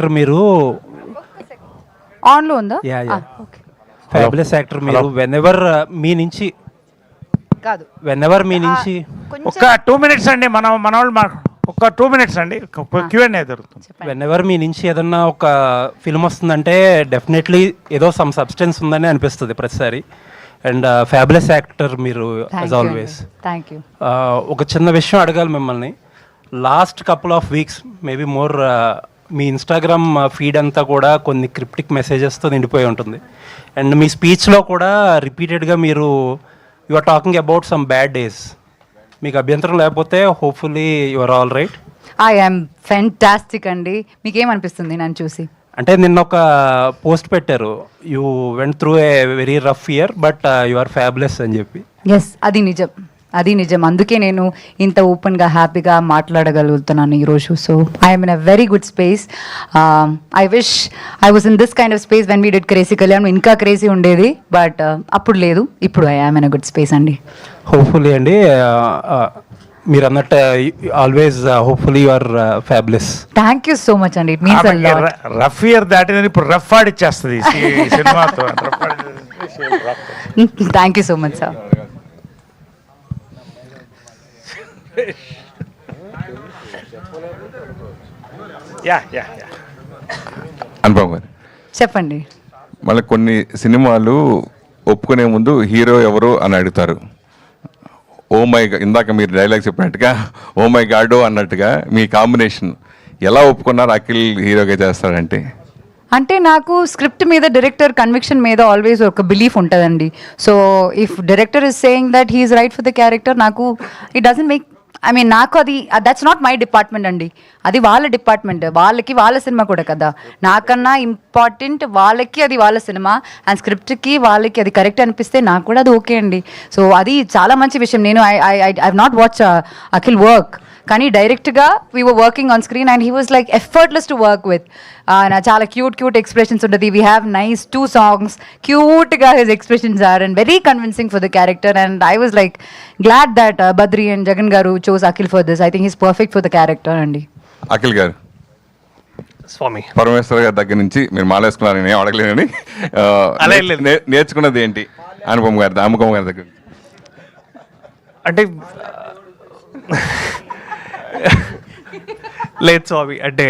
Actor మీరు. ఆన్లో ఉందా? ఓకే. ఫ్యాబులస్ యాక్టర్ మీరు. వెనెవర్ మీ నుంచి కాదు, వెనెవర్ మీ నుంచి ఒక 2 minutes అండి, మన వాళ్ళు ఒక 2 minutes అండి, Q&A జరుగుతుంది. వెనెవర్ మీ నుంచి ఏదన్నా ఒక ఫిల్మ్ వస్తుందంటే డెఫినెట్లీ ఏదో సమ్ సబ్స్టెన్స్ ఉందని అనిపిస్తుంది ప్రతిసారి. అండ్ ఫ్యాబులస్ యాక్టర్ మీరు యాజ్ ఆల్వేస్. Thank you. ఒక చిన్న విషయం అడగాలి మిమ్మల్ని. Last couple of weeks maybe more me Instagram feed అంతా కూడా కొన్ని క్రిప్టిక్ మెసేజెస్తో నిండిపోయి ఉంటుంది. అండ్ మీ స్పీచ్లో కూడా రిపీటెడ్గా మీరు you are talking about some bad days. మీకు అభ్యంతరం లేకపోతే hopefully you are all right. I'm fantastic అండి. మీకేమనిపిస్తుంది నన్ను చూసి? అంటే నిన్న ఒక పోస్ట్ పెట్టారు, you went through a very rough year but you are fabulous అని చెప్పి. ఎస్, అది నిజం. అందుకే నేను ఇంత ఓపెన్గా హ్యాపీగా మాట్లాడగలుగుతున్నాను ఈరోజు. So I'm in a very good space. I wish I was in this kind of space when we did crazy Kalyan. ఇంకా క్రేజీ ఉండేది, బట్ అప్పుడు లేదు. ఇప్పుడు I'm in a good space అండి. హోప్ఫుల్లీ అండి, మీరు అన్నట్టు always hopefully you are fabulous. Thank you so much అండి. It means a lot. Rough year దాటిందని ఇప్పుడు రఫ్ ఆడిచ్చేస్తుంది ఈ సినిమాతో. Thank you so much sir. Anupam గారు చెప్పండి. మళ్ళీ కొన్ని సినిమాలు ఒప్పుకునే ముందు హీరో ఎవరు అని అడుగుతారు. ఓ మై ఇందాక మీరు డైలాగ్ చెప్పినట్టుగా ఓ మై గాడో అన్నట్టుగా మీ కాంబినేషన్ ఎలా ఒప్పుకున్నారు అఖిల్ హీరోగా చేస్తారంటే? అంటే నాకు స్క్రిప్ట్ మీద డైరెక్టర్ కన్విక్షన్ మీద ఆల్వేస్ ఒక బిలీఫ్ ఉంటుందండి. So if director is saying that he's right for the character, నాకు ఇట్ డజంట్ మేక్ నాకు అది దట్స్ నాట్ మై డిపార్ట్మెంట్ అండి. అది వాళ్ళ డిపార్ట్మెంట్. వాళ్ళకి వాళ్ళ సినిమా కూడా కదా. నాకన్నా ఇంపార్టెంట్ వాళ్ళకి అది వాళ్ళ సినిమా. అండ్ స్క్రిప్ట్కి వాళ్ళకి అది కరెక్ట్ అనిపిస్తే నాకు కూడా అది ఓకే అండి. సో అది చాలా మంచి విషయం. నేను I not watch Akhil work, కానీ డైరెక్ట్గా we were working on screen and he was like effortless to work with. చాలా క్యూట్ ఎక్స్ప్రెషన్స్ ఉంటుంది. We have nice 2 songs. క్యూట్గా his expressions are and very convincing for the character. And I was like glad that Badri and Jagan garu chose Akhil for this. I think is perfect for the character అండి. అఖిల్ గారు, స్వామి పరమేశ్వర్ గారి దగ్గర నుంచి మీరు మాలేసుకున్నారు, నేను అడగలేనని నేర్చుకున్నది ఏంటి అనుపమ్ గారి దగ్గర? అంటే లేదు స్వామి, అంటే